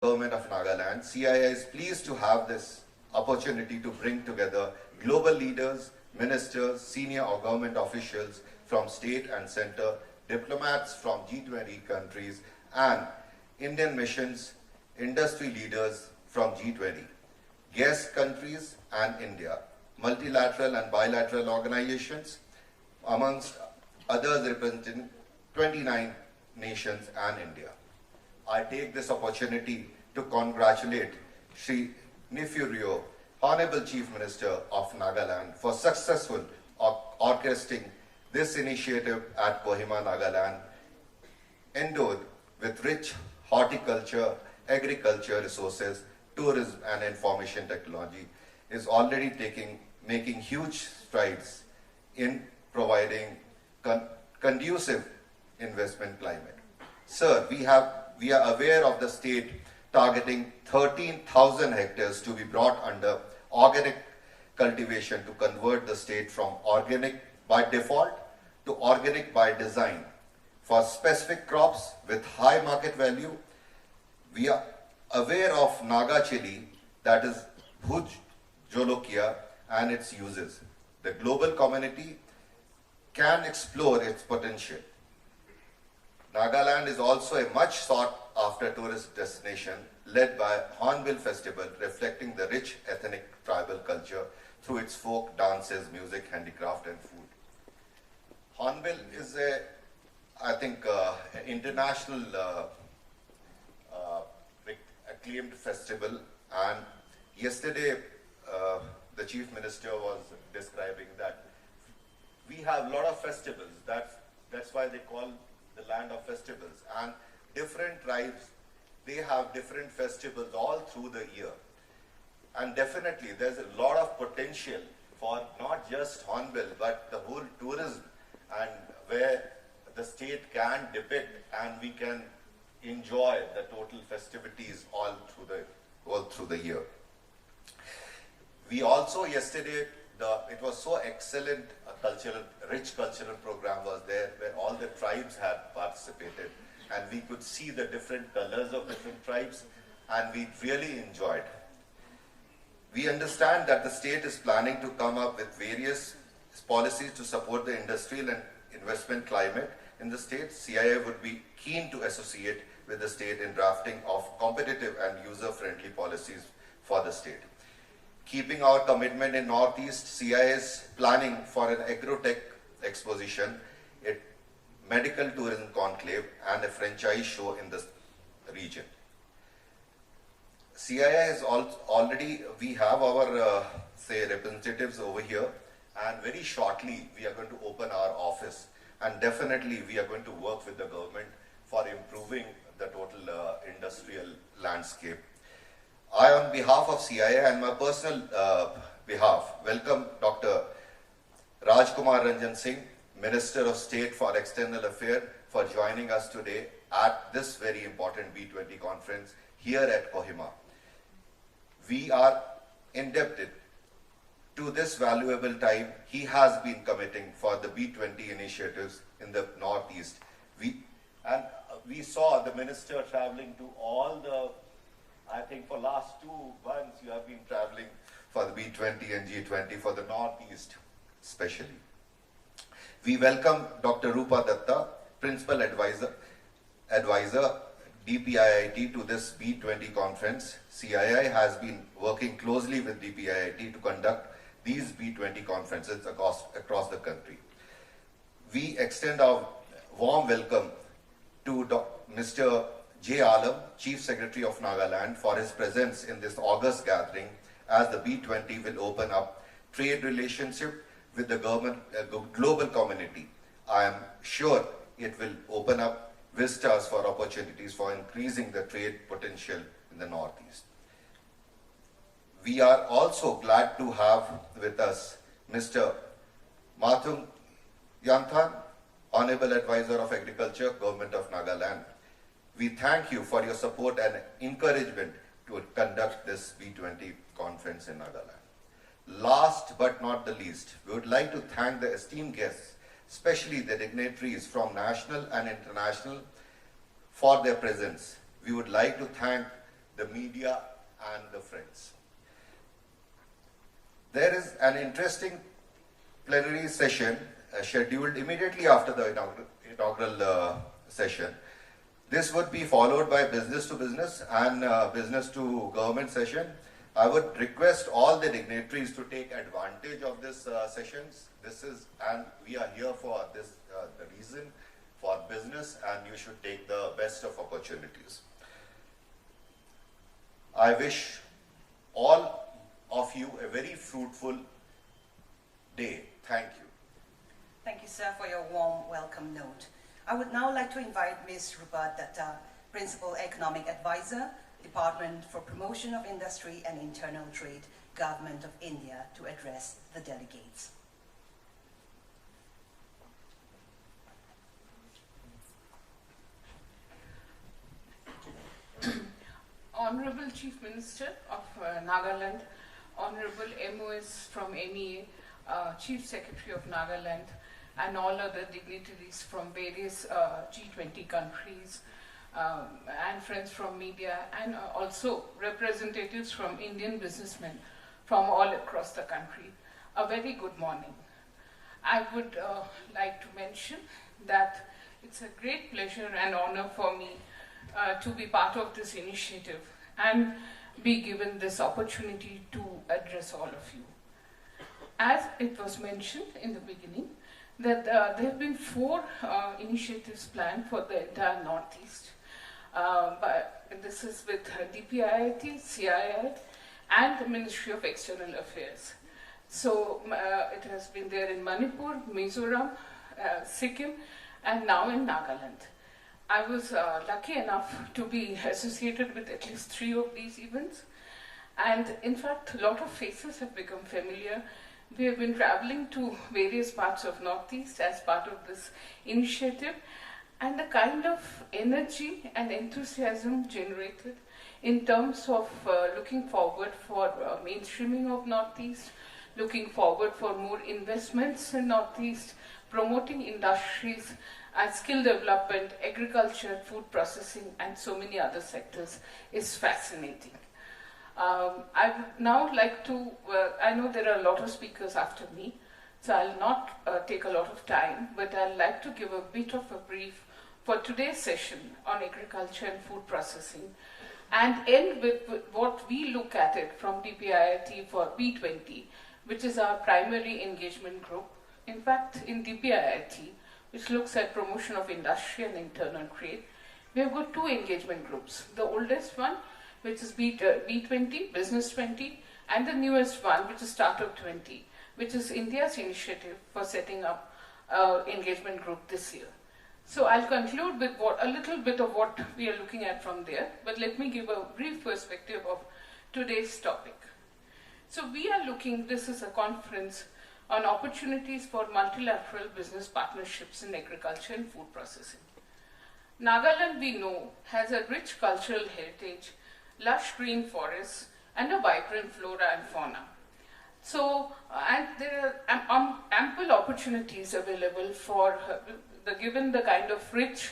Government of Nagaland, CII is pleased to have this opportunity to bring together global leaders, ministers, senior or government officials from state and center, diplomats from G20 countries, and Indian missions, industry leaders from G20, guest countries and India, multilateral and bilateral organizations, amongst others representing 29 nations and India. I take this opportunity to congratulate Sri Nifurio, Honorable Chief Minister of Nagaland, for successful orchestrating this initiative at Kohima, Nagaland, endowed with rich horticulture, agriculture resources, tourism and information technology, is already making huge strides in providing conducive investment climate. Sir, we are aware of the state targeting 13,000 hectares to be brought under organic cultivation to convert the state from organic by default to organic by design for specific crops with high market value. We are aware of Naga chili, that is Bhuj Jolokia, and its uses. The global community can explore its potential. Nagaland is also a much sought after tourist destination led by Hornbill Festival, reflecting the rich ethnic tribal culture through its folk dances, music, handicraft and food. Hornbill is an international acclaimed festival, and yesterday the Chief Minister was describing that we have a lot of festivals. That's why they call the land of festivals, and different tribes, they have different festivals all through the year, and definitely there's a lot of potential for not just Hornbill but the whole tourism, and where the state can depict and we can enjoy the total festivities all through the year. We also yesterday, it was so excellent, rich cultural program was there where all the tribes had participated, and we could see the different colors of different tribes, and we really enjoyed. We understand that the state is planning to come up with various policies to support the industrial and investment climate in the state. CII would be keen to associate with the state in drafting of competitive and user-friendly policies for the state. Keeping our commitment in Northeast, CII is planning for an agrotech exposition, a medical tourism conclave, and a franchise show in the region. CII is already, we have our representatives over here, and very shortly we are going to open our office, and definitely we are going to work with the government for improving the total industrial landscape. I, on behalf of CII and my personal behalf, welcome Dr. Rajkumar Ranjan Singh, Minister of State for External Affairs, for joining us today at this very important B20 conference here at Kohima. We are indebted to this valuable time he has been committing for the B20 initiatives in the Northeast. We saw the Minister traveling to all the, I think for last 2 months you have been traveling for the B20 and G20 for the Northeast especially. We welcome Dr. Rupa Datta, Principal Advisor DPIIT to this B20 conference. CII has been working closely with DPIIT to conduct these B20 conferences across the country. We extend our warm welcome to Mr. J. Alam, Chief Secretary of Nagaland, for his presence in this August gathering, as the B20 will open up trade relationship with the global community. I am sure it will open up vistas for opportunities for increasing the trade potential in the Northeast. We are also glad to have with us Mr. Mathung Yanthan, Honorable Advisor of Agriculture, Government of Nagaland. We thank you for your support and encouragement to conduct this B20 conference in Nagaland. Last but not the least, we would like to thank the esteemed guests, especially the dignitaries from national and international, for their presence. We would like to thank the media and the friends. There is an interesting plenary session scheduled immediately after the inaugural session. This would be followed by business to business and business to government session. I would request all the dignitaries to take advantage of this sessions. And we are here for this, the reason for business, and you should take the best of opportunities. I wish all of you a very fruitful day. Thank you. Thank you, sir, for your warm welcome note. I would now like to invite Ms. Rupa Datta, Principal Economic Advisor, Department for Promotion of Industry and Internal Trade, Government of India, to address the delegates. Honorable Chief Minister of Nagaland, Honorable MOS from MEA, Chief Secretary of Nagaland, and all other dignitaries from various G20 countries, and friends from media, and also representatives from Indian businessmen from all across the country. A very good morning. I would like to mention that it's a great pleasure and honor for me to be part of this initiative and be given this opportunity to address all of you. As it was mentioned in the beginning, that there have been 4 initiatives planned for the entire Northeast. But this is with DPIIT, CII, and the Ministry of External Affairs. So it has been there in Manipur, Mizoram, Sikkim, and now in Nagaland. I was lucky enough to be associated with at least 3 of these events. And in fact, a lot of faces have become familiar. We have been traveling to various parts of Northeast as part of this initiative, and the kind of energy and enthusiasm generated in terms of looking forward for mainstreaming of Northeast, looking forward for more investments in Northeast, promoting industries and skill development, agriculture, food processing, and so many other sectors is fascinating. I would now like to, I know there are a lot of speakers after me, so I'll not take a lot of time, but I'd like to give a bit of a brief for today's session on agriculture and food processing, and end with what we look at it from DPIIT for B20, which is our primary engagement group. In fact, in DPIIT, which looks at promotion of industry and internal trade, we have got 2 engagement groups. The oldest one, which is B20, Business 20, and the newest one, which is Startup 20, which is India's initiative for setting up engagement group this year. So I'll conclude with a little bit of what we are looking at from there, but let me give a brief perspective of today's topic. So we are looking, this is a conference on opportunities for multilateral business partnerships in agriculture and food processing. Nagaland, we know, has a rich cultural heritage, lush green forests, and a vibrant flora and fauna. So, and there are ample opportunities available for given the kind of rich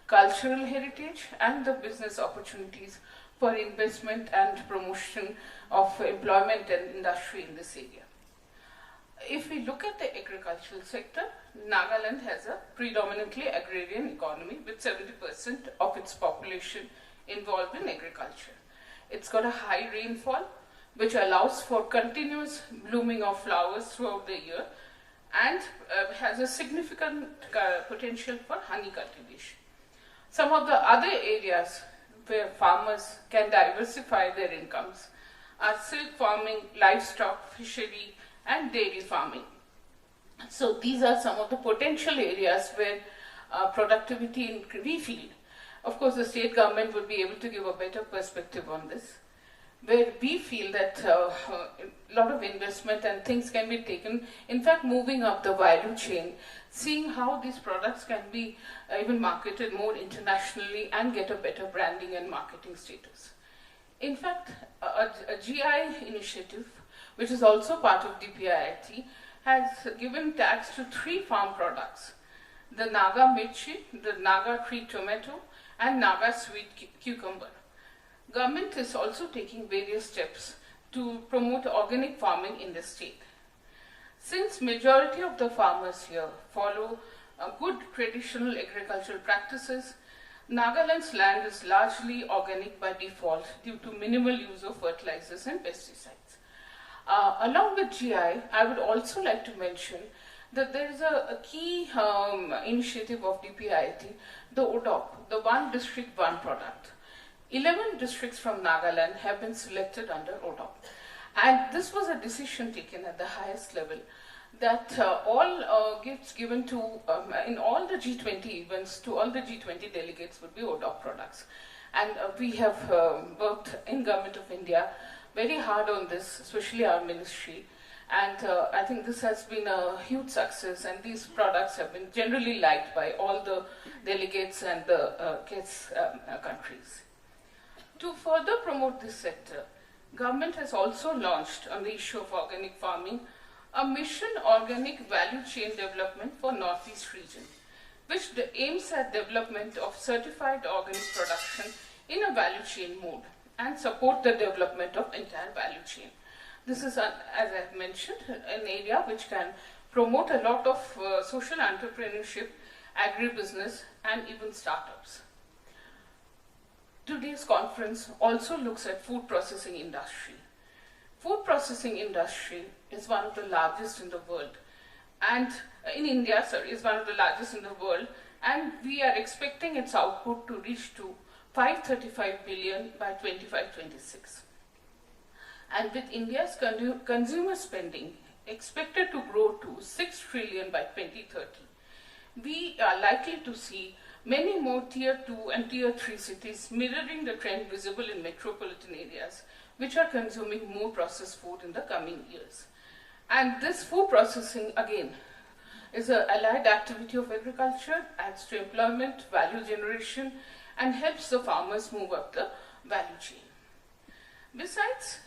cultural heritage and the business opportunities for investment and promotion of employment and industry in this area. If we look at the agricultural sector, Nagaland has a predominantly agrarian economy with 70% of its population involved in agriculture. It's got a high rainfall, which allows for continuous blooming of flowers throughout the year, and has a significant potential for honey cultivation. Some of the other areas where farmers can diversify their incomes are silk farming, livestock, fishery, and dairy farming. So these are some of the potential areas where productivity we feel. Of course, the state government would be able to give a better perspective on this, where we feel that a lot of investment and things can be taken, in fact moving up the value chain, seeing how these products can be even marketed more internationally and get a better branding and marketing status. In fact, a GI initiative, which is also part of DPIIT, has given tags to 3 farm products: the Naga mirchi, the Naga tree tomato, and Naga sweet cucumber. Government is also taking various steps to promote organic farming in the state. Since majority of the farmers here follow good traditional agricultural practices, Nagaland's land is largely organic by default due to minimal use of fertilizers and pesticides. Along with GI, I would also like to mention that there is a key initiative of DPIIT, the ODOP, the One District, One Product. 11 districts from Nagaland have been selected under ODOP. And this was a decision taken at the highest level that all gifts given to, in all the G20 events, to all the G20 delegates would be ODOP products. And we have worked in Government of India very hard on this, especially our ministry. And I think this has been a huge success, and these products have been generally liked by all the delegates and the guest countries. To further promote this sector, government has also launched on the issue of organic farming a mission organic value chain development for Northeast region, which aims at development of certified organic production in a value chain mode and support the development of entire value chain. This is, as I've mentioned, an area which can promote a lot of social entrepreneurship, agribusiness, and even startups. Today's conference also looks at food processing industry. Food processing industry is one of the largest in the world, and in India, is one of the largest in the world, and we are expecting its output to reach to 535 billion by 25-26. And with India's consumer spending expected to grow to 6 trillion by 2030, we are likely to see many more Tier 2 and Tier 3 cities mirroring the trend visible in metropolitan areas, which are consuming more processed food in the coming years. And this food processing, again, is an allied activity of agriculture, adds to employment, value generation, and helps the farmers move up the value chain. Besides,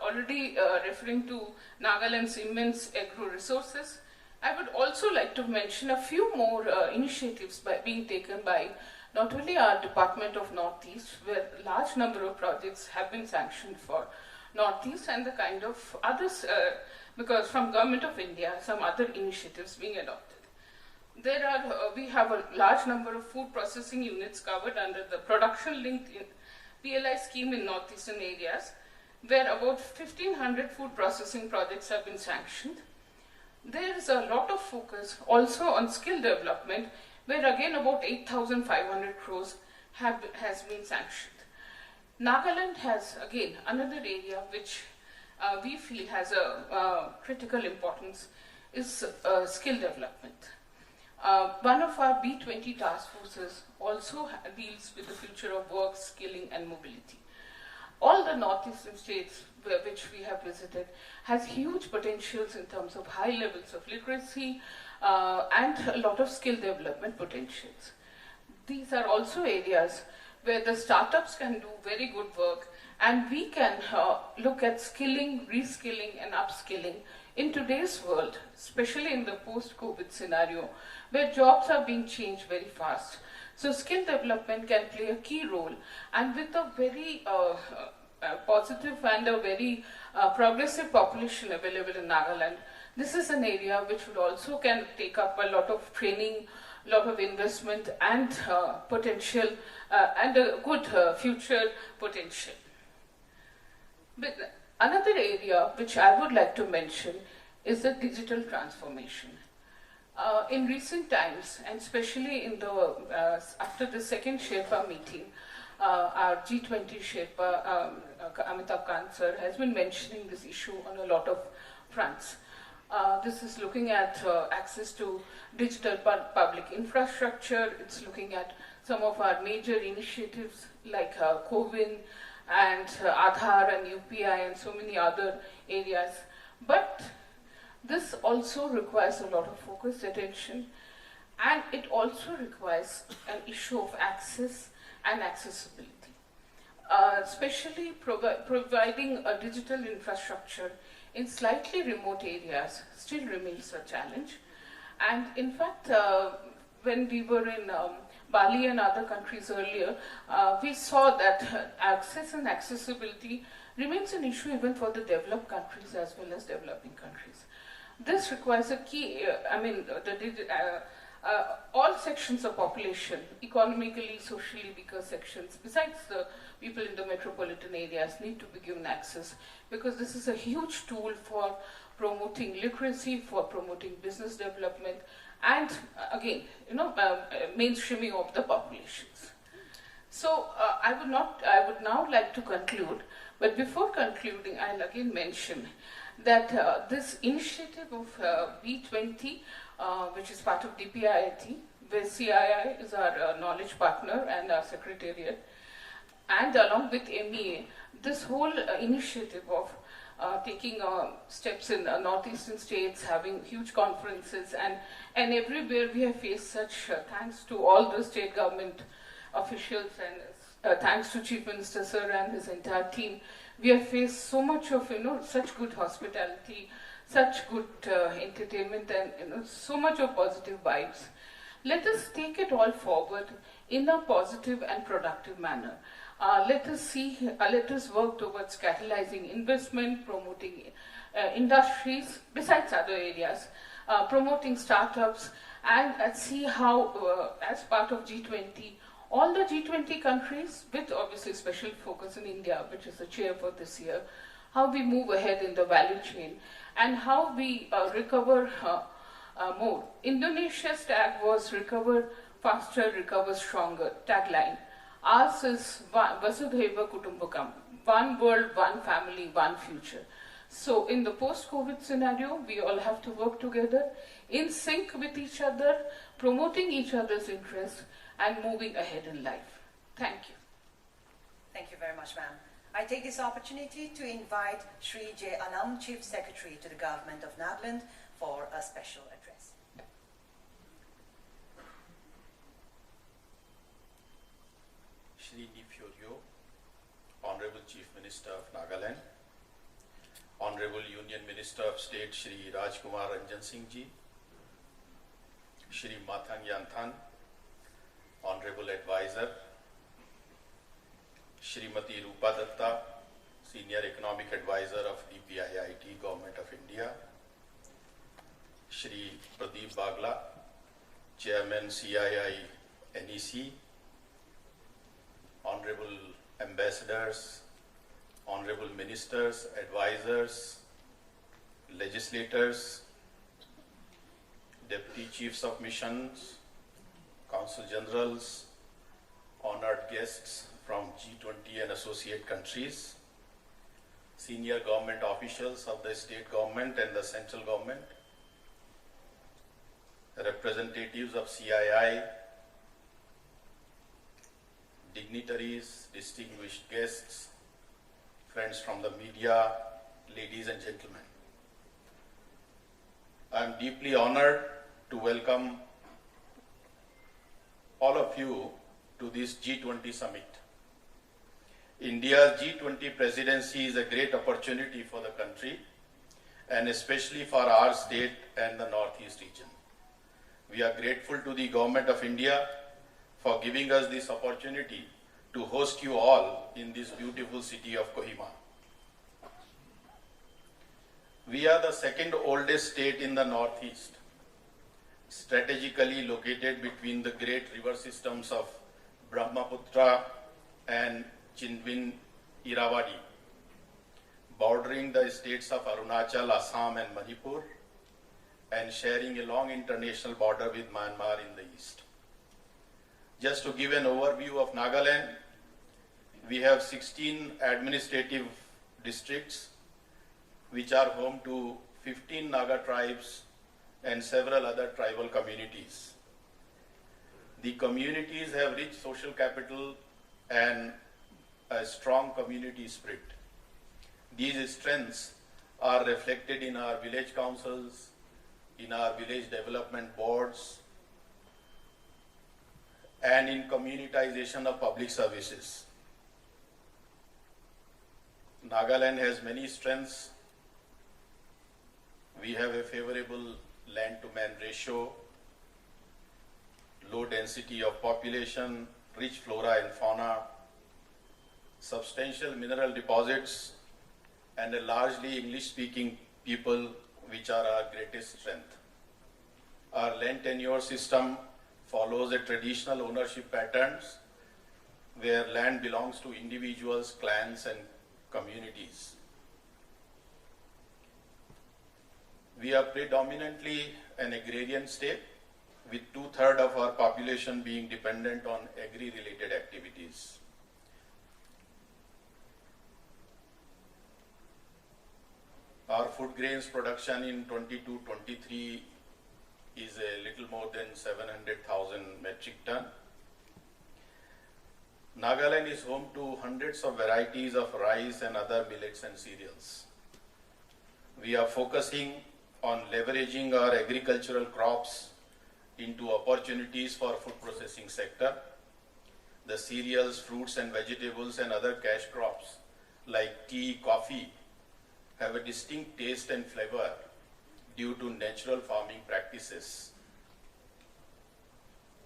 already referring to Nagaland's immense agro resources, I would also like to mention a few more initiatives being taken by not only our Department of Northeast, where a large number of projects have been sanctioned for Northeast, and the kind of others, because from Government of India, some other initiatives being adopted. There are, we have a large number of food processing units covered under the production-linked PLI scheme in northeastern areas, where about 1,500 food processing projects have been sanctioned. There is a lot of focus also on skill development, where again about 8,500 crores has been sanctioned. Nagaland has again another area which we feel has a critical importance is skill development. One of our B20 task forces also deals with the future of work, skilling and mobility. All the northeastern states which we have visited has huge potentials in terms of high levels of literacy and a lot of skill development potentials. These are also areas where the startups can do very good work, and we can look at skilling, reskilling and upskilling in today's world, especially in the post-COVID scenario, where jobs are being changed very fast. So skill development can play a key role, and with a very positive and a very progressive population available in Nagaland, this is an area which would also can take up a lot of training, a lot of investment and potential and a good future potential. But another area which I would like to mention is the digital transformation. In recent times, and especially in the after the second Sherpa meeting, our G20 Sherpa, Amitabh Kant sir, has been mentioning this issue on a lot of fronts. This is looking at access to digital public infrastructure. It's looking at some of our major initiatives like Kohima and Aadhaar and UPI and so many other areas. But this also requires a lot of focused attention, and it also requires an issue of access and accessibility. Especially providing a digital infrastructure in slightly remote areas still remains a challenge. And in fact, when we were in Bali and other countries earlier, we saw that access and accessibility remains an issue even for the developed countries as well as developing countries. This requires a key, all sections of population, economically, socially weaker sections, besides the people in the metropolitan areas, need to be given access, because this is a huge tool for promoting literacy, for promoting business development, and again, mainstreaming of the populations. So I would now like to conclude, but before concluding, I'll again mention that this initiative of G20, which is part of DPIIT, where CII is our knowledge partner and our secretariat, and along with MEA, this whole initiative of taking steps in northeastern states, having huge conferences, and everywhere we have faced such thanks to all the state government officials and thanks to Chief Minister Sir and his entire team, we have faced so much of such good hospitality, such good entertainment, and so much of positive vibes. Let us take it all forward in a positive and productive manner. Let us work towards catalyzing investment, promoting industries, besides other areas, promoting startups, and see how, as part of G20, all the G20 countries, with obviously special focus in India, which is the chair for this year, how we move ahead in the value chain, and how we recover more. Indonesia's tag was recover faster, recover stronger tagline. Ours is Vasudhaiva Kutumbakam, one world, one family, one future. So in the post-COVID scenario, we all have to work together, in sync with each other, promoting each other's interests, and moving ahead in life. Thank you. Thank you very much, ma'am. I take this opportunity to invite Sri J. Anam, Chief Secretary to the Government of Nagaland, for a special address. Shri Nifyorio, Honorable Chief Minister of Nagaland, Honorable Union Minister of State Shri Rajkumar Ranjan Singh Ji, Shri Mathang Yanthan, Honorable Advisor, Shrimati Rupa Datta, Senior Economic Advisor of DPIIT, Government of India, Shri Pradeep Bagla, Chairman CII NEC, Honorable Ambassadors, Honorable Ministers, Advisors, Legislators, Deputy Chiefs of Missions, Consul Generals, honored guests from G20 and associate countries, senior government officials of the state government and the central government, representatives of CII, dignitaries, distinguished guests, friends from the media, ladies and gentlemen. I am deeply honored to welcome all of you to this G20 summit. India's G20 presidency is a great opportunity for the country and especially for our state and the Northeast region. We are grateful to the Government of India for giving us this opportunity to host you all in this beautiful city of Kohima. We are the second oldest state in the Northeast, strategically located between the great river systems of Brahmaputra and Chindwin Irrawaddy, bordering the states of Arunachal, Assam and Manipur, and sharing a long international border with Myanmar in the east. Just to give an overview of Nagaland, we have 16 administrative districts which are home to 15 Naga tribes and several other tribal communities. The communities have rich social capital and a strong community spirit. These strengths are reflected in our village councils, in our village development boards, and in communitization of public services. Nagaland has many strengths. We have a favorable land-to-man ratio. low density of population, rich flora and fauna, substantial mineral deposits, and a largely English-speaking people, which are our greatest strength. Our land tenure system follows a traditional ownership patterns where land belongs to individuals, clans, and communities. We are predominantly an agrarian state, with 2/3 of our population being dependent on agri-related activities. Our food grains production in 22-23 is a little more than 700,000 metric ton. Nagaland is home to hundreds of varieties of rice and other millets and cereals. We are focusing on leveraging our agricultural crops into opportunities for food processing sector. The cereals, fruits and vegetables and other cash crops like tea, coffee have a distinct taste and flavor due to natural farming practices.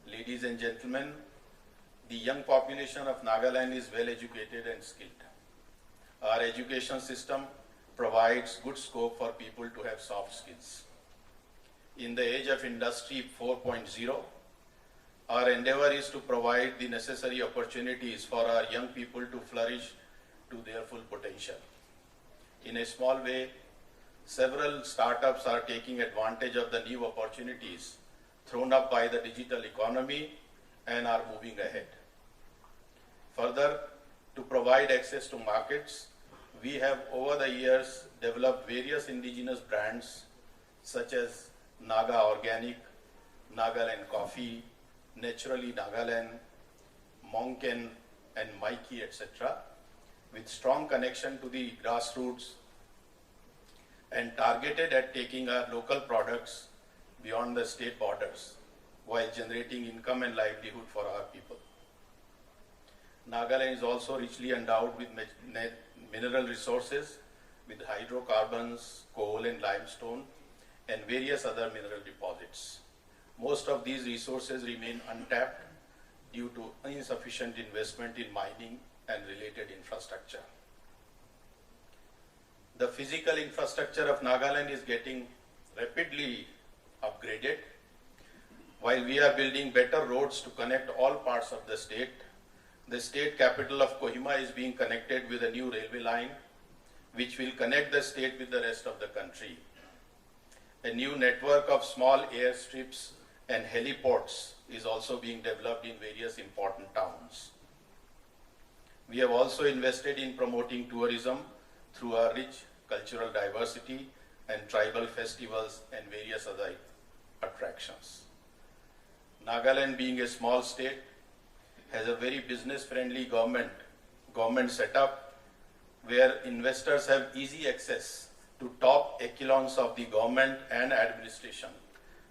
Ladies and gentlemen, the young population of Nagaland is well educated and skilled. Our education system provides good scope for people to have soft skills. In the age of Industry 4.0, our endeavor is to provide the necessary opportunities for our young people to flourish to their full potential. In a small way, several startups are taking advantage of the new opportunities thrown up by the digital economy and are moving ahead. Further, to provide access to markets, we have over the years developed various indigenous brands such as Naga Organic, Nagaland Coffee, Naturally Nagaland, Monken and Mikey, etc., with strong connection to the grassroots and targeted at taking our local products beyond the state borders while generating income and livelihood for our people. Nagaland is also richly endowed with mineral resources with hydrocarbons, coal and limestone, and various other mineral deposits. Most of these resources remain untapped due to insufficient investment in mining and related infrastructure. The physical infrastructure of Nagaland is getting rapidly upgraded. While we are building better roads to connect all parts of the state capital of Kohima is being connected with a new railway line, which will connect the state with the rest of the country. A new network of small airstrips and heliports is also being developed in various important towns. We have also invested in promoting tourism through our rich cultural diversity and tribal festivals and various other attractions. Nagaland, being a small state, has a very business-friendly government setup where investors have easy access to top echelons of the government and administration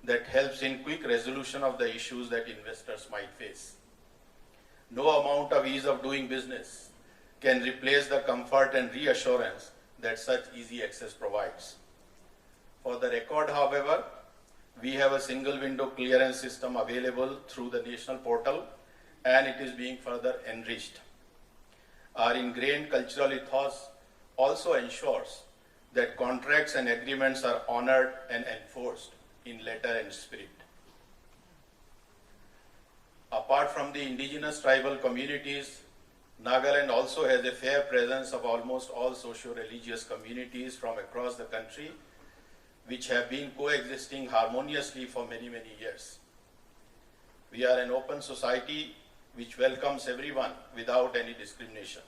that helps in quick resolution of the issues that investors might face. No amount of ease of doing business can replace the comfort and reassurance that such easy access provides. For the record, however, we have a single window clearance system available through the national portal, and it is being further enriched. Our ingrained cultural ethos also ensures that contracts and agreements are honored and enforced in letter and spirit. Apart from the indigenous tribal communities, Nagaland also has a fair presence of almost all socio-religious communities from across the country, which have been coexisting harmoniously for many, many years. We are an open society which welcomes everyone without any discrimination.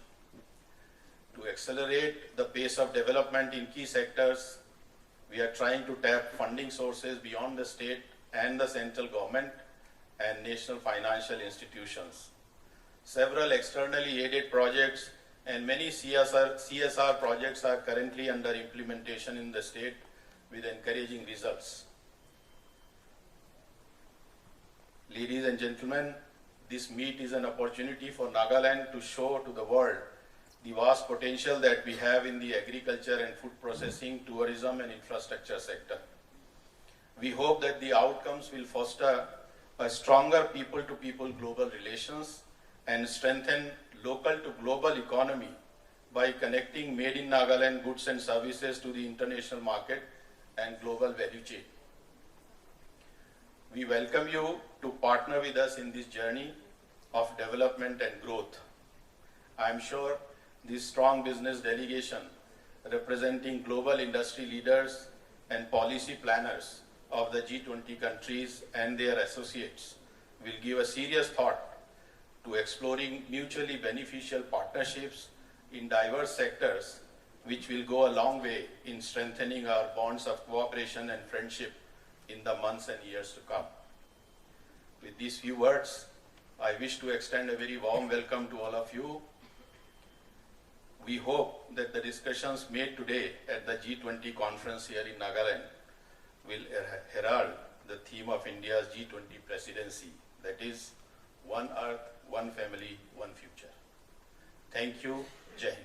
To accelerate the pace of development in key sectors, we are trying to tap funding sources beyond the state and the central government and national financial institutions. Several externally aided projects and many CSR projects are currently under implementation in the state with encouraging results. Ladies and gentlemen, this meet is an opportunity for Nagaland to show to the world the vast potential that we have in the agriculture and food processing, tourism and infrastructure sector. We hope that the outcomes will foster a stronger people-to-people global relations, and strengthen local to global economy by connecting made in Nagaland goods and services to the international market and global value chain. We welcome you to partner with us in this journey of development and growth. I am sure this strong business delegation representing global industry leaders and policy planners of the G20 countries and their associates will give a serious thought to exploring mutually beneficial partnerships in diverse sectors, which will go a long way in strengthening our bonds of cooperation and friendship in the months and years to come. With these few words, I wish to extend a very warm welcome to all of you. We hope that the discussions made today at the G20 conference here in Nagaland will herald the theme of India's G20 presidency, that is, one earth, one family, one future. Thank you. Jai Hind.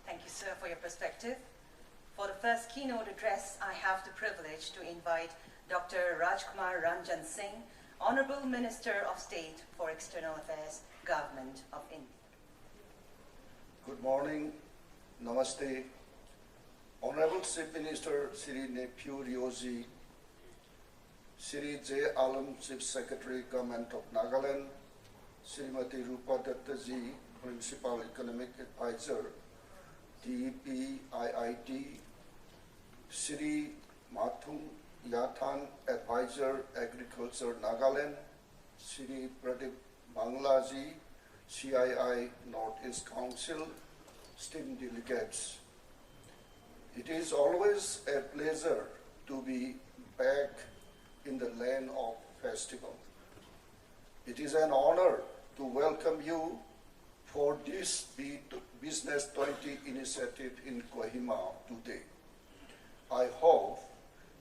Thank you, sir, for your perspective. For the first keynote address, I have the privilege to invite Dr. Rajkumar Ranjan Singh, Honorable Minister of State for External Affairs, Government of India. Good morning. Namaste. Honorable Chief Minister Shri Nephew Rioji, Shri J. Alam Chief Secretary, Government of Nagaland, Srimati Rupa Dattaji, Principal Economic Advisor, DEP IIT, Shri Mathung Yathan, Advisor, Agriculture, Nagaland, Shri Pradeep Banglaji, CII Northeast Council, esteemed delegates. It is always a pleasure to be back in the land of festival. It is an honor to welcome you for this Business 20 initiative in Kohima today. I hope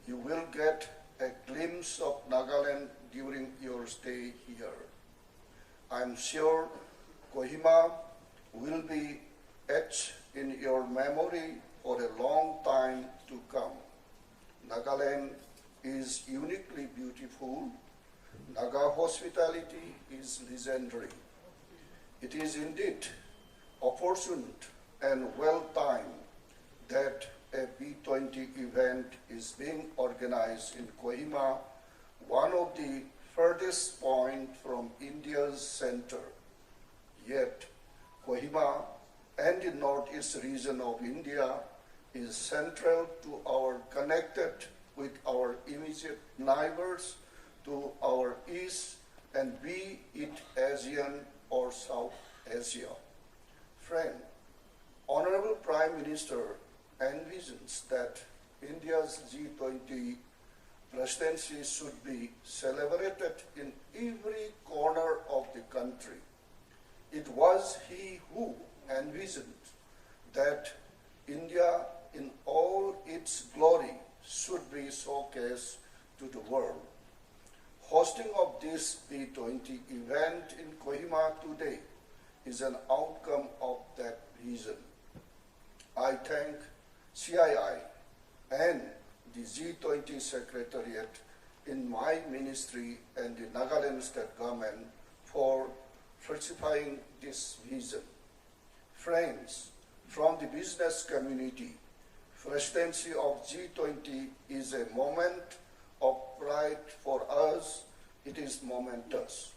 you will get a glimpse of Nagaland during your stay here. I am sure Kohima will be etched in your memory for a long time to come. Nagaland is uniquely beautiful. Naga hospitality is legendary. It is indeed opportune and well-timed that a B20 event is being organized in Kohima, one of the furthest point from India's center. Yet, Kohima and the northeast region of India is central to our connected with our immediate neighbors to our east, and be it ASEAN or South Asia. Friend, Honorable Prime Minister envisions that India's G20 presidency should be celebrated in every corner of the country. It was he who envisioned that India in all its glory should be showcased to the world. Hosting of this B20 event in Kohima today is an outcome of that vision. I thank CII and the G20 Secretariat in my ministry and the Nagaland State Government for falsifying this vision. Friends, from the business community, presidency of G20 is a moment of pride for us. It is momentous.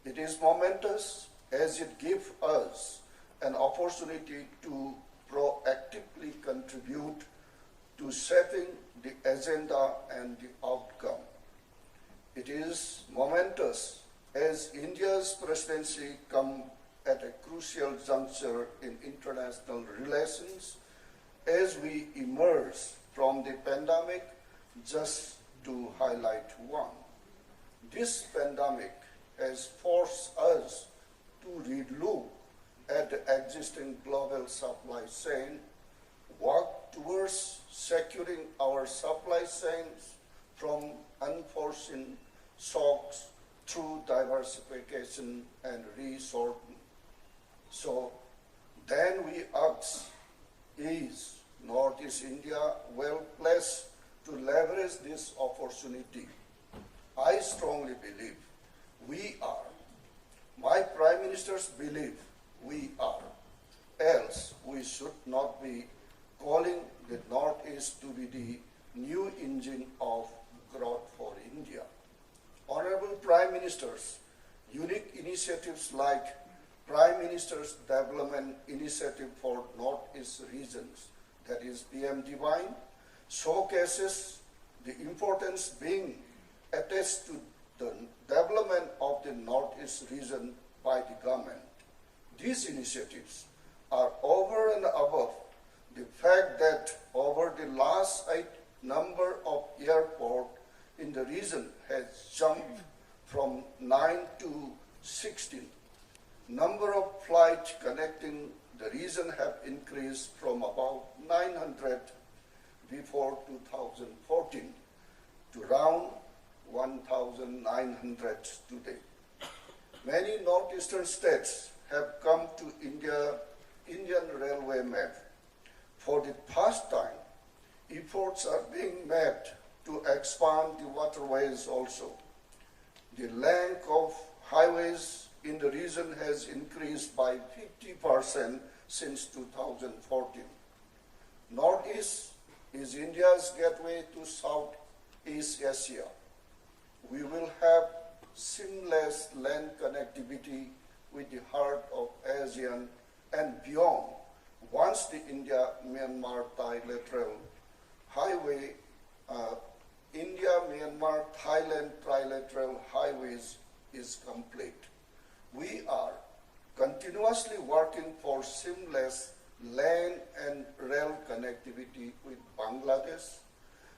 It is momentous as it gives us an opportunity to proactively contribute to shaping the agenda and the outcome. It is momentous as India's presidency comes at a crucial juncture in international relations as we emerge from the pandemic. Just to highlight one, this pandemic has forced us to relook at the existing global supply chain, work towards securing our supply chains from unforeseen shocks through diversification and resorting. So then we ask, is Northeast India well placed to leverage this opportunity? I strongly believe we are. My Prime Ministers believe we are. Else, we should not be calling the Northeast to be the new engine of growth for India. Honorable Prime Ministers, unique initiatives like Prime Minister's Development Initiative for Northeast Regions, that is PM Divine, showcases the importance being attached to the development of the Northeast region by the government. These initiatives are over and above the fact that over the last 8 number of airports in the region has jumped from 9 to 16. Number of flights connecting the region have increased from about 900 before 2014 to around 1,900 today. Many northeastern states have come to Indian railway map. For the first time, efforts are being made to expand the waterways also. The length of highways in the region has increased by 50% since 2014. Northeast is India's gateway to Southeast Asia. We will have seamless land connectivity with the heart of ASEAN and beyond once the India-Myanmar trilateral highway, India-Myanmar-Thailand trilateral highways is complete. We are continuously working for seamless land and rail connectivity with Bangladesh.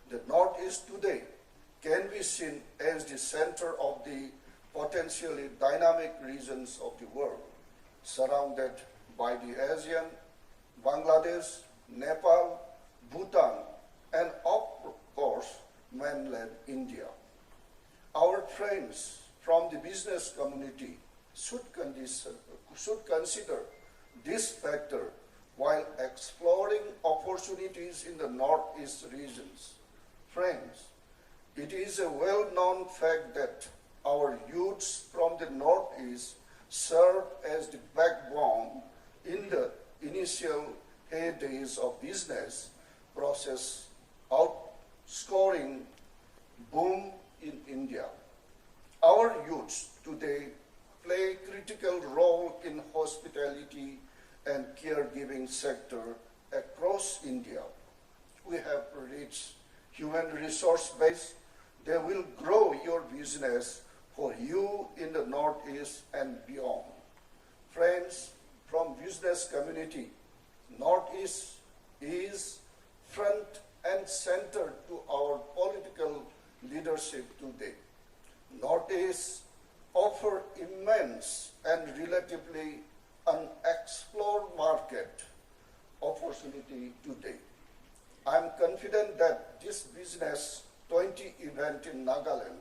The Northeast today can be seen as the center of the potentially dynamic regions of the world, surrounded by the ASEAN, Bangladesh, Nepal, Bhutan, and of course, mainland India. Our friends from the business community should consider this factor while exploring opportunities in the Northeast regions. Friends, it is a well-known fact that our youths from the Northeast serve as the backbone in the initial heydays of business process, outscoring boom in India. Our youths today play a critical role in hospitality and caregiving sector across India. We have rich human resource base. They will grow your business for you in the Northeast and beyond. Friends from business community, Northeast is front and center to our political leadership today. Northeast offer immense and relatively unexplored market opportunity today. I am confident that this Business 20 event in Nagaland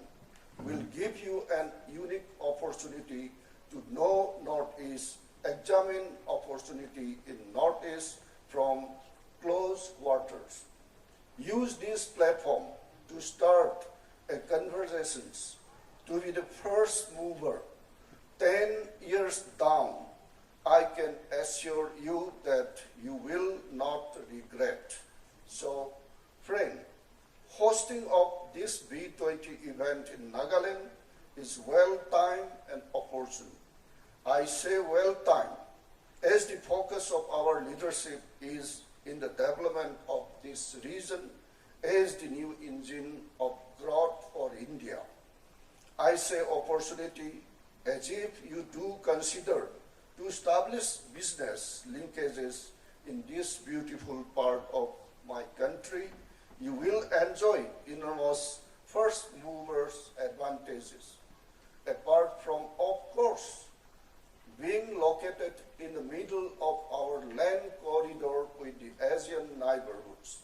will give you an unique opportunity to know Northeast, examine opportunity in Northeast from close quarters. Use this platform to start a conversations, to be the first mover. 10 years down, I can assure you that you will not regret. So, friend, hosting of this B20 event in Nagaland is well-timed and opportune. I say well-timed, as the focus of our leadership is in the development of this region as the new engine of growth for India. I say opportunity as if you do consider to establish business linkages in this beautiful part of my country. You will enjoy enormous first movers advantages. Apart from, of course, being located in the middle of our land corridor with the Asian neighborhoods,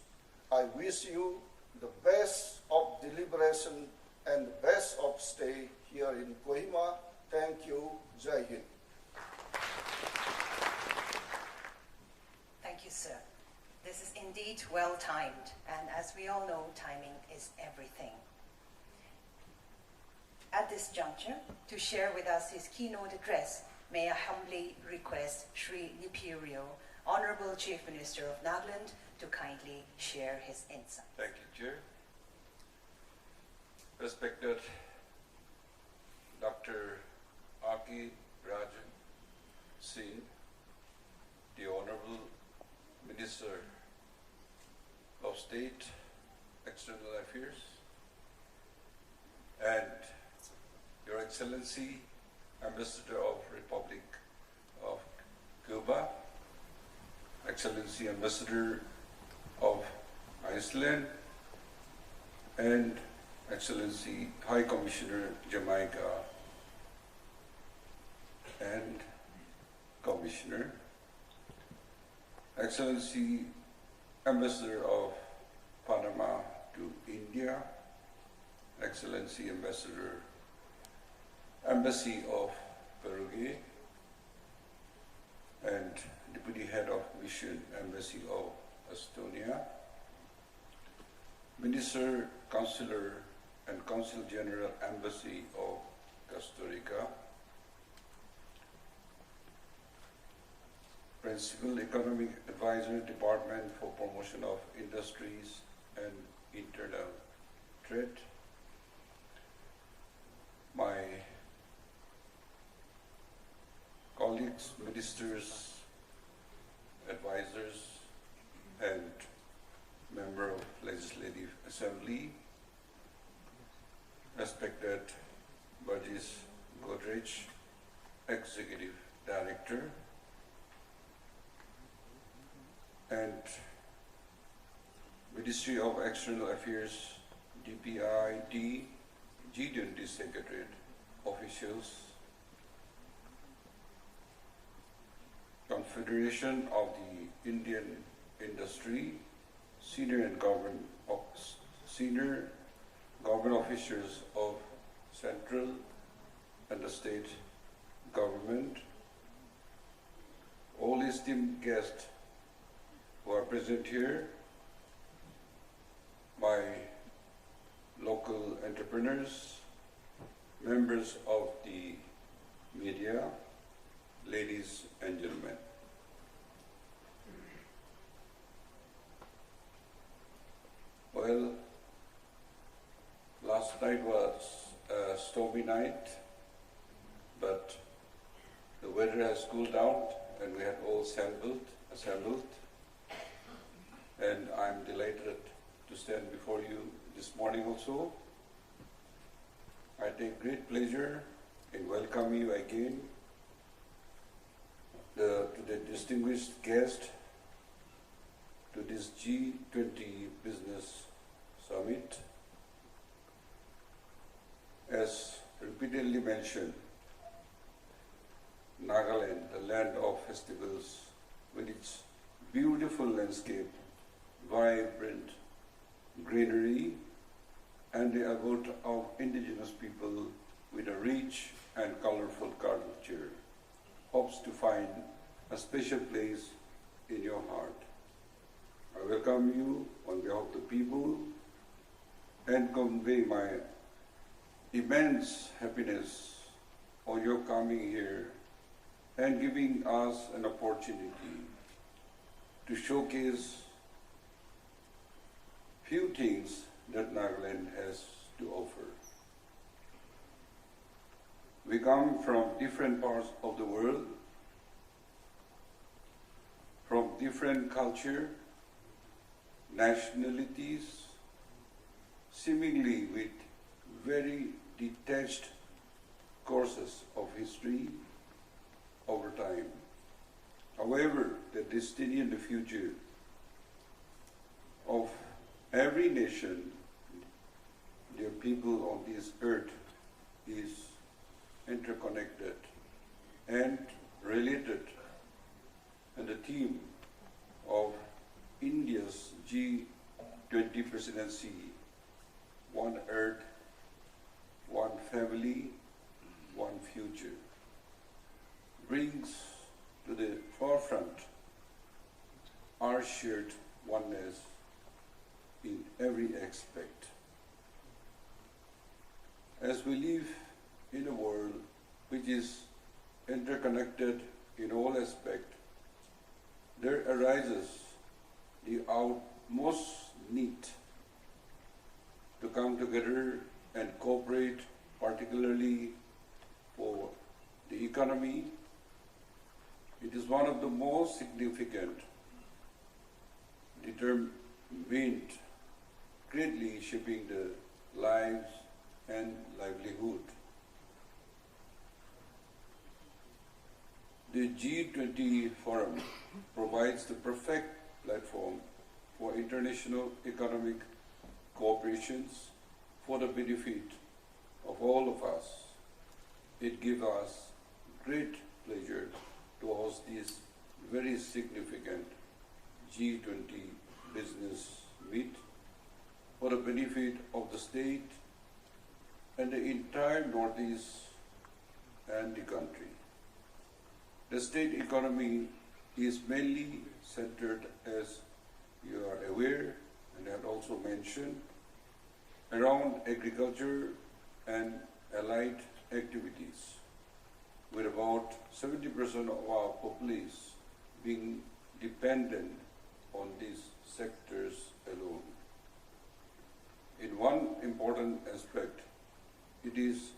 I wish you the best of deliberation and the best of stay here in Kohima. Thank you. Jai Hind. Thank you, sir. This is indeed well-timed, and as we all know, timing is everything. At this juncture, to share with us his keynote address, may I humbly request Sri Nipirio, Honorable Chief Minister of Nagaland, to kindly share his insight. Thank you, Chair. Respected Dr. Aki Rajan Singh, the Honorable Minister of State, External Affairs, and Your Excellency, Ambassador of Republic of Cuba, Excellency Ambassador of Iceland, and Excellency High Commissioner Jamaica and Commissioner, Excellency Ambassador of Panama to India, Excellency Embassy of Paraguay, and Deputy Head of Mission, Embassy of Estonia, Minister, Consular, and Consul General, Embassy of Costa Rica, Principal Economic Advisor, Department for Promotion of Industries and Internal Trade, my colleagues, ministers, advisors, and member of Legislative Assembly, respected Burgess Godrej, Executive Director, and Ministry of External Affairs, DPID, G20 Secretariat officials, Confederation of the Indian Industry, senior government officials of central and the state government, all esteemed guests who are present here, my local entrepreneurs, members of the media, ladies and gentlemen. Well, last night was a stormy night, but the weather has cooled down and we had all assembled, and I'm delighted to stand before you this morning also. I take great pleasure in welcoming you again to the distinguished guest to this G20 Business Summit. As repeatedly mentioned, Nagaland, the land of festivals, with its beautiful landscape, vibrant greenery, and the abode of indigenous people with a rich and colorful culture, hopes to find a special place in your heart. I welcome you on behalf of the people and convey my immense happiness on your coming here and giving us an opportunity to showcase few things that Nagaland has to offer. We come from different parts of the world, from different culture, nationalities, seemingly with very detached courses of history over time. However, the destiny and the future of every nation, their people on this earth, is interconnected and related. And the theme of India's G20 presidency, one earth, one family, one future, brings to the forefront our shared oneness in every aspect. As we live in a world which is interconnected in all aspects, there arises the utmost need to come together and cooperate, particularly for the economy. It is one of the most significant, determined, greatly shaping the lives and livelihood. The G20 forum provides the perfect platform for international economic cooperations for the benefit of all of us. It gives us great pleasure to host this very significant G20 business meet for the benefit of the state and the entire Northeast and the country. The state economy is mainly centered, as you are aware and had also mentioned, around agriculture and allied activities, with about 70% of our populace being dependent on these sectors alone. In one important aspect, it is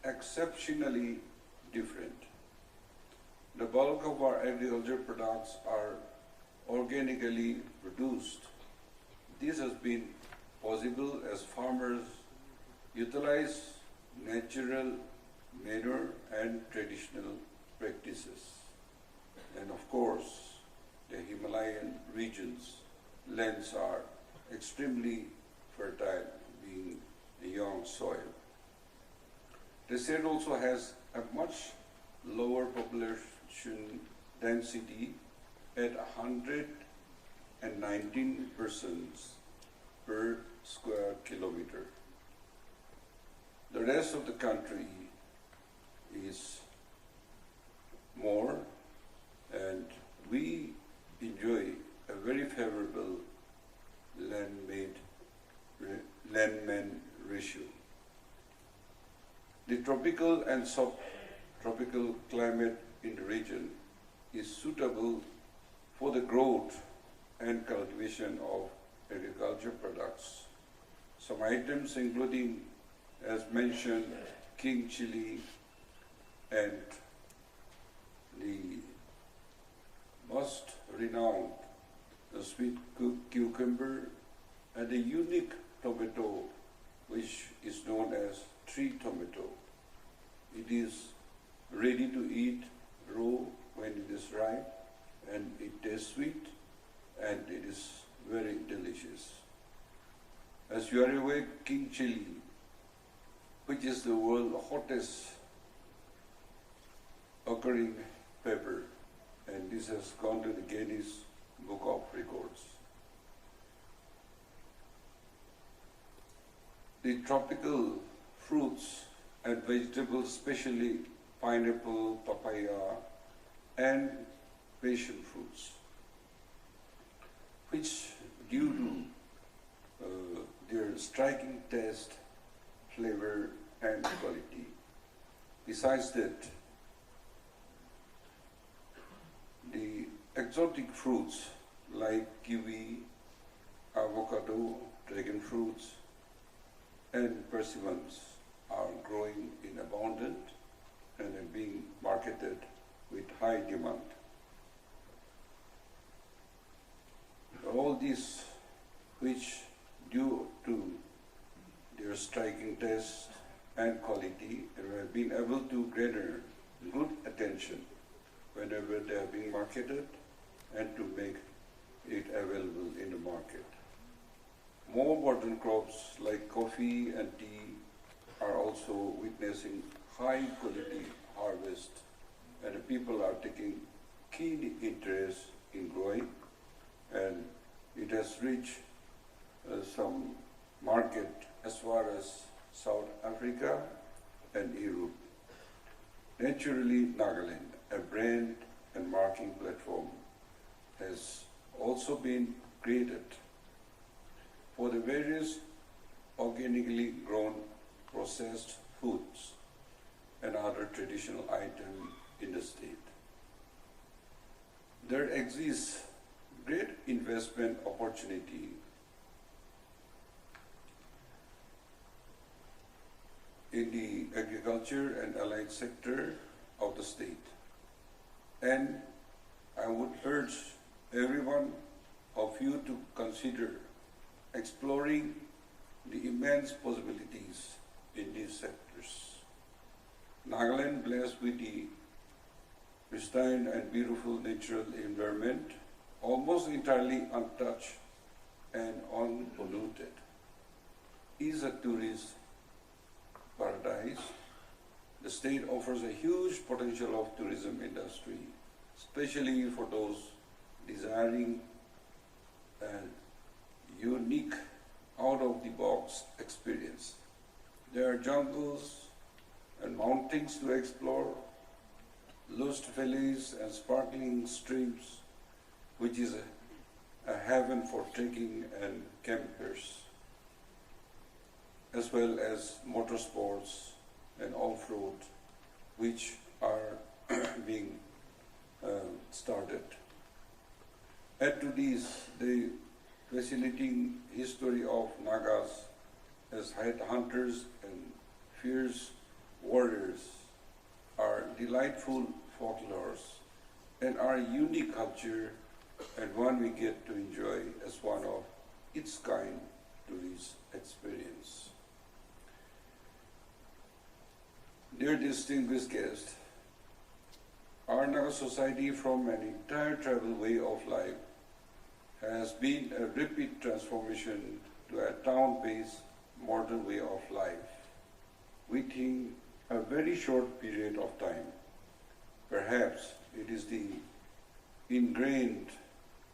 exceptionally different. The bulk of our agriculture products are organically produced. This has been possible as farmers utilize natural manure and traditional practices. And of course, the Himalayan regions' lands are extremely fertile, being a young soil. The state also has a much lower population density at 119 persons per square kilometer. The rest of the country is more, and we enjoy a very favorable land-man ratio. The tropical and subtropical climate in the region is suitable for the growth and cultivation of agriculture products. Some items including, as mentioned, king chili and the most renowned the sweet cucumber and the unique tomato, which is known as tree tomato. It is ready to eat raw when it is ripe, and it tastes sweet and it is very delicious. As you are aware, king chili, which is the world's hottest occurring pepper, and this has gone to the Guinness Book of Records. The tropical fruits and vegetables, especially pineapple, papaya, and passion fruits, which due to their striking taste, flavor, and quality. Besides that, the exotic fruits like kiwi, avocado, dragon fruits, and persimmons are growing in abundance and are being marketed with high demand. All these, which due to their striking taste and quality, have been able to garner good attention whenever they are being marketed and to make it available in the market. More modern crops like coffee and tea are also witnessing high quality harvest, and the people are taking keen interest in growing, and it has reached some market as far as South Africa and Europe. Naturally, Nagaland, a brand and marketing platform, has also been created for the various organically grown processed foods and other traditional items in the state. There exists great investment opportunity in the agriculture and allied sector of the state. And I would urge every one of you to consider exploring the immense possibilities in these sectors. Nagaland, blessed with the pristine and beautiful natural environment, almost entirely untouched and unpolluted, is a tourist paradise. The state offers a huge potential of tourism industry, especially for those desiring a unique out-of-the-box experience. There are jungles and mountains to explore, lush valleys and sparkling streams, which is a heaven for trekking and campers, as well as motorsports and off-road, which are being started. Add to these the fascinating history of Nagas as hunters and fierce warriors, our delightful folklores, and our unique culture, and one we get to enjoy as one of its kind tourist experience. Dear distinguished guests, our Naga society from an entire tribal way of life has been a rapid transformation to a town-based modern way of life within a very short period of time. Perhaps it is the ingrained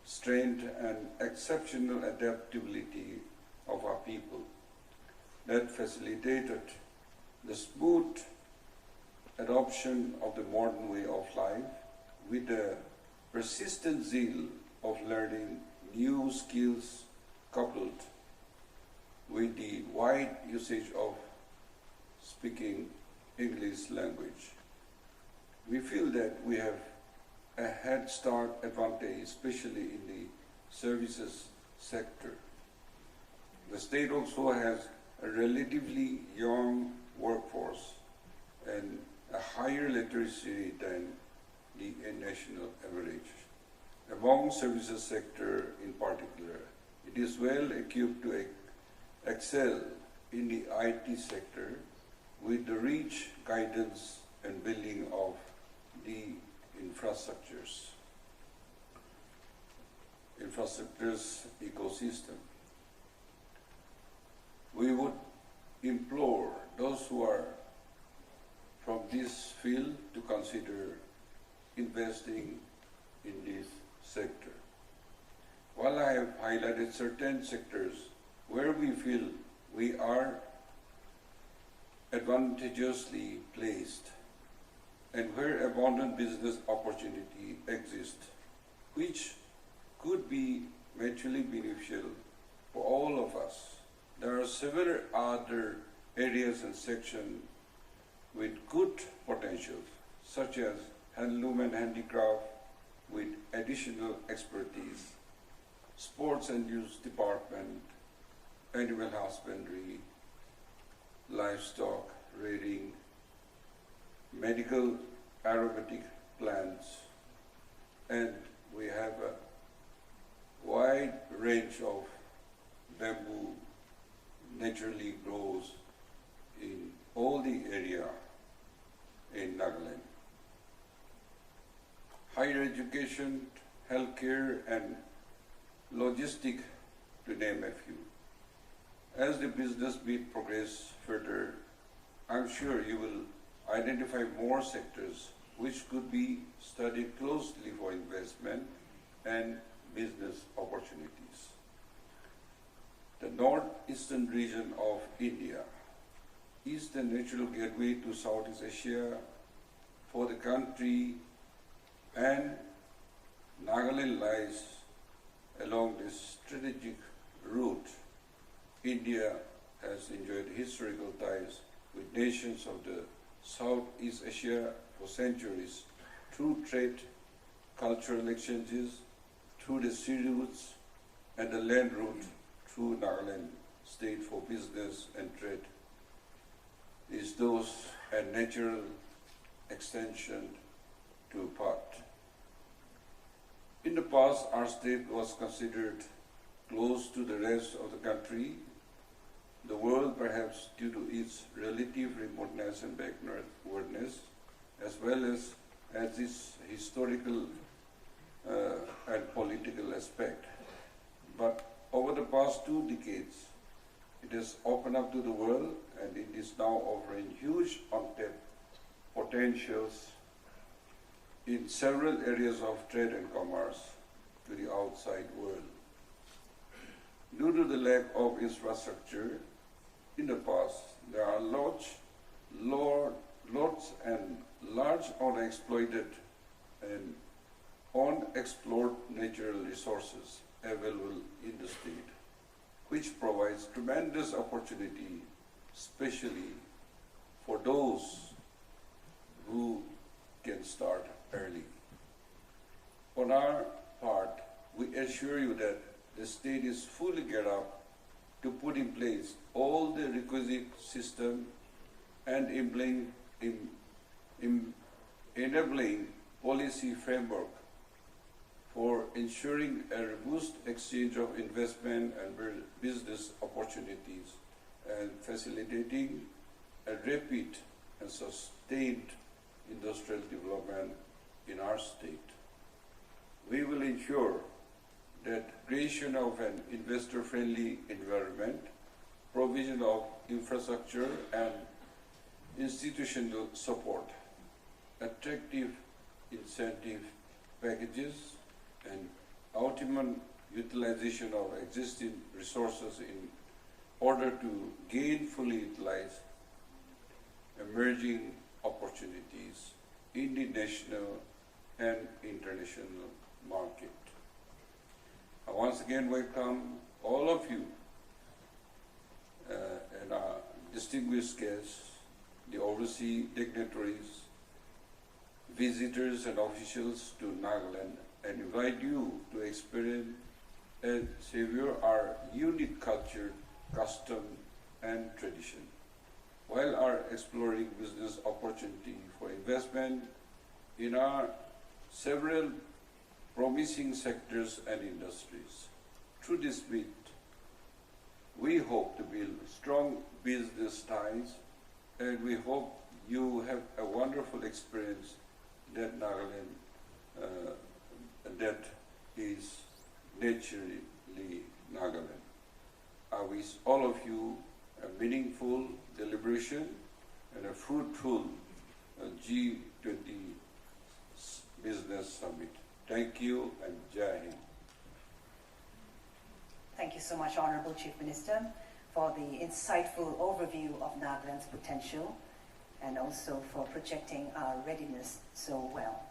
strength and exceptional adaptability of our people that facilitated the smooth adoption of the modern way of life with the persistent zeal of learning new skills coupled with the wide usage of speaking English language. We feel that we have a head start advantage, especially in the services sector. The state also has a relatively young workforce and a higher literacy rate than the national average. Among services sector in particular, it is well equipped to excel in the IT sector with the rich guidance and building of the infrastructures ecosystem. We would implore those who are from this field to consider investing in this sector. While I have highlighted certain sectors where we feel we are advantageously placed and where abundant business opportunity exists, which could be mutually beneficial for all of us, there are several other areas and sections with good potential, such as handloom and handicraft with additional expertise, sports and youth department, animal husbandry, livestock rearing, medical aromatic plants, and we have a wide range of bamboo naturally grows in all the area in Nagaland. Higher education, healthcare, and logistic, to name a few. As the business meet progress further, I'm sure you will identify more sectors which could be studied closely for investment and business opportunities. The northeastern region of India is the natural gateway to Southeast Asia for the country, and Nagaland lies along this strategic route. India has enjoyed historical ties with nations of the Southeast Asia for centuries through trade, cultural exchanges, through the sea routes and the land route through Nagaland state for business and trade. Is those a natural extension to part. In the past, our state was considered close to the rest of the country, the world perhaps due to its relative remoteness and backwardness, as well as its historical and political aspect. But over the past 2 decades, it has opened up to the world and it is now offering huge untapped potentials in several areas of trade and commerce to the outside world. Due to the lack of infrastructure in the past, there are lots and large unexploited and unexplored natural resources available in the state, which provides tremendous opportunity, especially for those who can start early. On our part, we assure you that the state is fully geared up to put in place all the requisite system and enabling policy framework for ensuring a robust exchange of investment and business opportunities and facilitating a rapid and sustained industrial development in our state. We will ensure that creation of an investor-friendly environment, provision of infrastructure and institutional support, attractive incentive packages, and optimum utilization of existing resources in order to gainfully utilize emerging opportunities in the national and international market. I once again welcome all of you and our distinguished guests, the overseas dignitaries, visitors and officials to Nagaland, and invite you to experience and savor our unique culture, custom, and tradition, while are exploring business opportunity for investment in our several promising sectors and industries. Through this meet, we hope to build strong business ties, and we hope you have a wonderful experience that Nagaland that is naturally Nagaland. I wish all of you a meaningful deliberation and a fruitful G20 Business Summit. Thank you and Jai Hind. Thank you so much, Honorable Chief Minister, for the insightful overview of Nagaland's potential and also for projecting our readiness so well.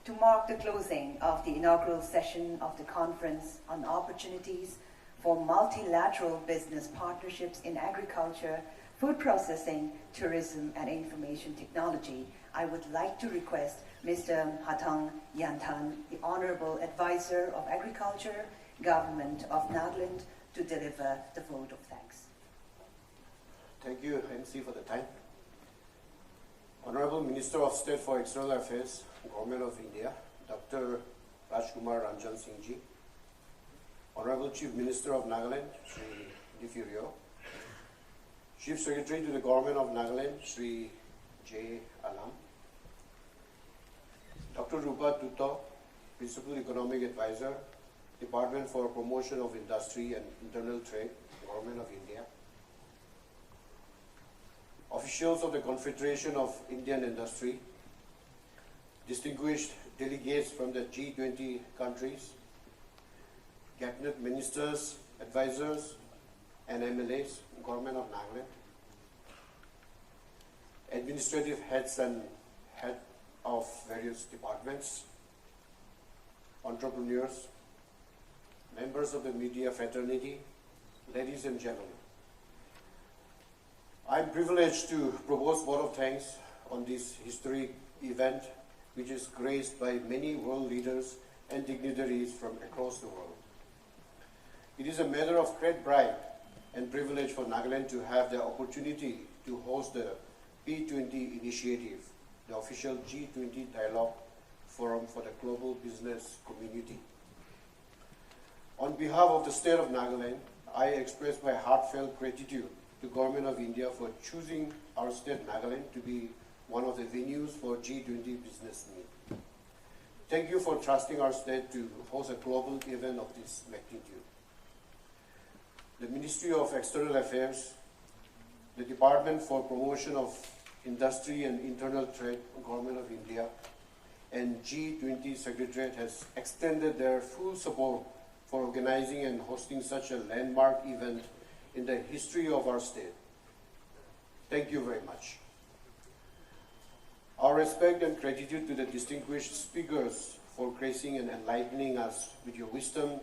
To mark the closing of the inaugural session of the Conference on Opportunities for Multilateral Business Partnerships in Agriculture, Food Processing, Tourism and Information Technology, I would like to request Mr. Hatang Yantan, the Honorable Advisor of Agriculture, Government of Nagaland, to deliver the vote of thanks. Thank you, MC, for the time. Honorable Minister of State for External Affairs, Government of India, Dr. Rajkumar Ranjan Singh Ji, Honorable Chief Minister of Nagaland, Sri Difurio, Chief Secretary to the Government of Nagaland, Sri J. Alam, Dr. Rupa Tutto, Principal Economic Advisor, Department for Promotion of Industry and Internal Trade, Government of India, officials of the Confederation of Indian Industry, distinguished delegates from the G20 countries, cabinet ministers, advisors, and MLAs, Government of Nagaland, administrative heads and head of various departments, entrepreneurs, members of the media fraternity, ladies and gentlemen. I am privileged to propose vote of thanks on this historic event, which is graced by many world leaders and dignitaries from across the world. It is a matter of great pride and privilege for Nagaland to have the opportunity to host the P20 initiative, the official G20 dialogue forum for the global business community. On behalf of the state of Nagaland, I express my heartfelt gratitude to the Government of India for choosing our state Nagaland to be one of the venues for G20 business meet. Thank you for trusting our state to host a global event of this magnitude. The Ministry of External Affairs, the Department for Promotion of Industry and Internal Trade, Government of India, and G20 Secretariat has extended their full support for organizing and hosting such a landmark event in the history of our state. Thank you very much. Our respect and gratitude to the distinguished speakers for gracing and enlightening us with your wisdom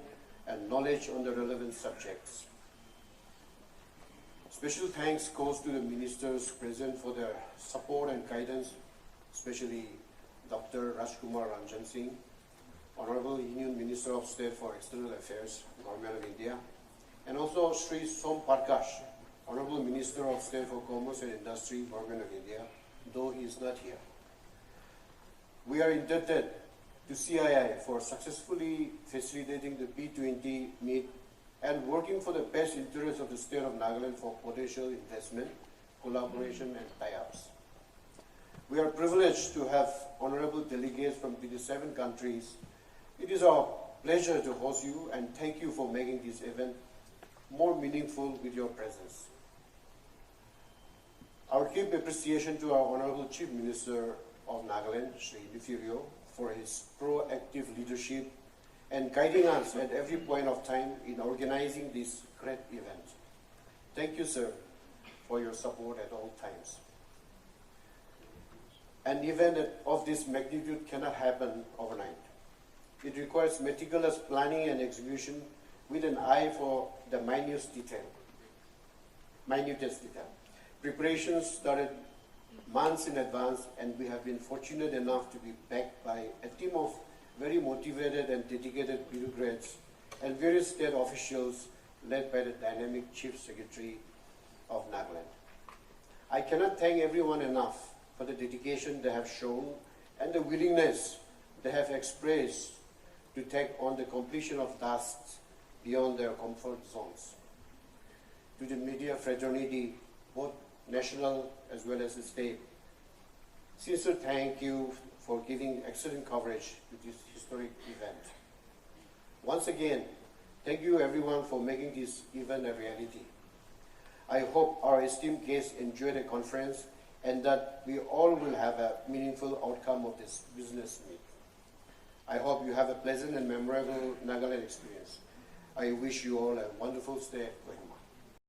and knowledge on the relevant subjects. Special thanks goes to the ministers present for their support and guidance, especially Dr. Rajkumar Ranjan Singh, Honorable Union Minister of State for External Affairs, Government of India, and also Sri Som Prakash, Honorable Minister of State for Commerce and Industry, Government of India, though he is not here. We are indebted to CII for successfully facilitating the P20 meet and working for the best interests of the state of Nagaland for potential investment, collaboration, and tie-ups. We are privileged to have honorable delegates from 27 countries. It is our pleasure to host you and thank you for making this event more meaningful with your presence. Our deep appreciation to our Honorable Chief Minister of Nagaland, Sri Lifurio, for his proactive leadership and guiding us at every point of time in organizing this great event. Thank you, sir, for your support at all times. An event of this magnitude cannot happen overnight. It requires meticulous planning and execution with an eye for the minutest detail. Preparations started months in advance, and we have been fortunate enough to be backed by a team of very motivated and dedicated bureaucrats and various state officials led by the dynamic Chief Secretary of Nagaland. I cannot thank everyone enough for the dedication they have shown and the willingness they have expressed to take on the completion of tasks beyond their comfort zones. To the media fraternity, both national as well as the state, sincere thank you for giving excellent coverage to this historic event. Once again, thank you everyone for making this event a reality. I hope our esteemed guests enjoy the conference and that we all will have a meaningful outcome of this business meet. I hope you have a pleasant and memorable Nagaland experience. I wish you all a wonderful stay at Kohima.